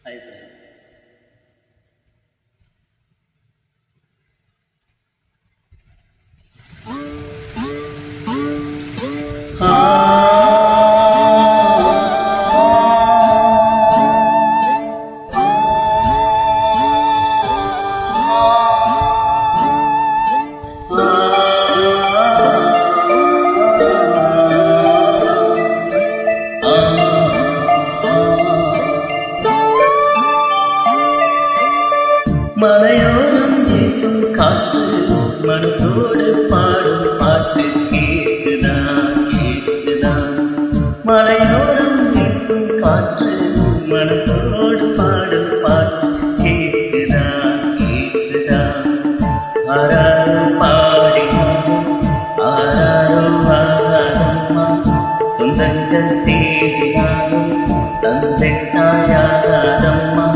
Hi friends. மலையோரம் வீசும் காற்று மனசோடு பாடும் பாட்டு கேட்குதா கேட்குதா. மலையோரம் வீசும் காற்று மனசோடு பாடும் பாட்டு கேட்குதா கேட்குதா. ஆராரோ பாடினாலும் ஆராரோ ஆகாதம்மா, சொந்தங்கள் தேடினாலும் தந்தை தாயாகாதம்மா,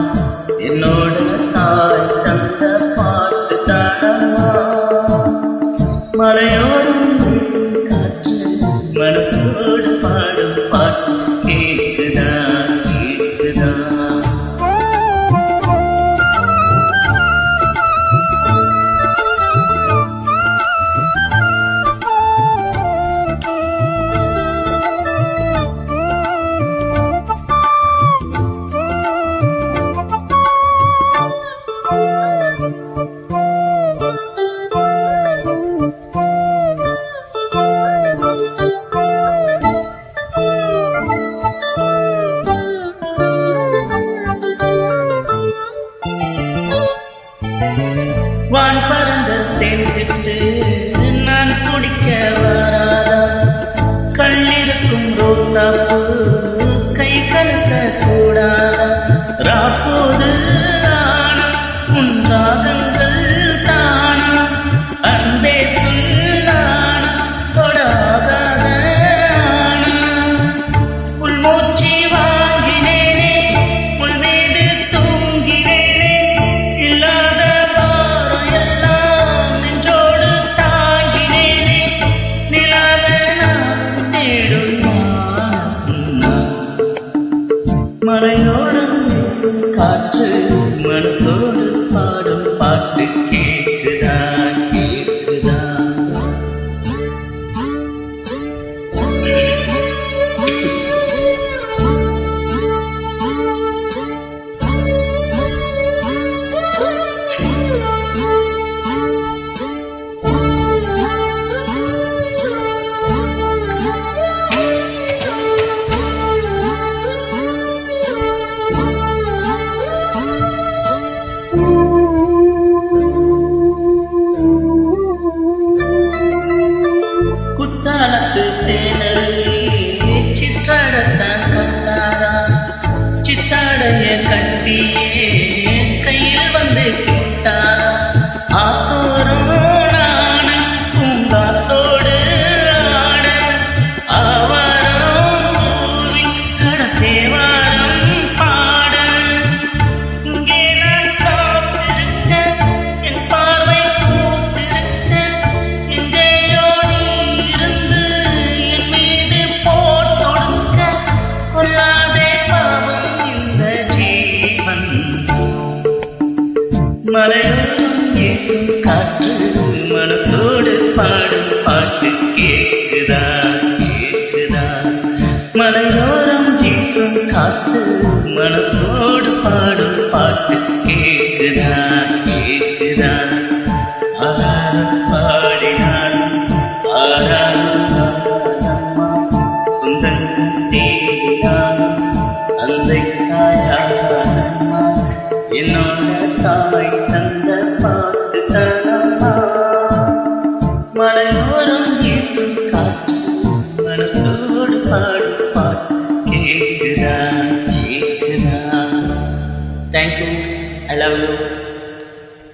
என்னோட தாய் தந்த பாட்டு தானம்மா. மலையோடும் வீசும் காற்று மனசோடு பாடும் பாட்டு கேட்குதா கேட்குதா. வான் பறந்த தேர்ந்துட்டு நான் குடிக்க வராதா, கண்ணிருக்கும் ரோசாப்பூ கை கலக்க கூடாதா. ராப்போது ஆனா உன் ராகங்கள் தானா, அன்பே சொல்லானா தொடாகாத ஆனா. உள்மூச்சி வாங்கினேனே உள் மீது தூங்கினேனே, இல்லாத பாரம் எல்லாம் நெஞ்சோடு தாங்கினேனே. நிலாத நான் தேடும் மலையோரம் வீசும் காற்று மனசோடு பாடும் பாட்டு கேட்குதா கேட்குதா. குத்தாலத்து தேனருவி சித்தாடத்தான் கத்தாரா, சித்தாடைய கட்டியே கையில் வந்து கிட்டாரா. ஆத்தோரம் நானு பூங்காத்தோடு ஆட, ஆவாரம் ஊவி கடத்தேவாரம் பாட. இங்கே நான் காத்திருக்க என் பார்வை பூத்திருக்க, எங்கேயோ நீ இருந்து என் மீது போர் தொடுக்க. கொல்லாதே பாவம் இந்த ஜீவன். மலையோரம் வீசும் காற்று மனசோடு பாடும் பாட்டு கேட்குதா கேட்குதா. மலையோரம் வீசும் காற்று மனசோடு பாடும் பாட்டு கேட்குதா கேட்குதா. ஆராரம் பாடினாலும் ஆராரம் ஆகாதம்மா, சொந்தங்கள் தேடினாலும் தந்தை தாயாகாதம்மா, என்னோட தாய் தந்த பாட்டு தானம்மா. மலையோரம் வீசும் காற்று மனசோடு பாடும் பாட்டு கேட்குதா கேட்குதா. Thank you. I love you.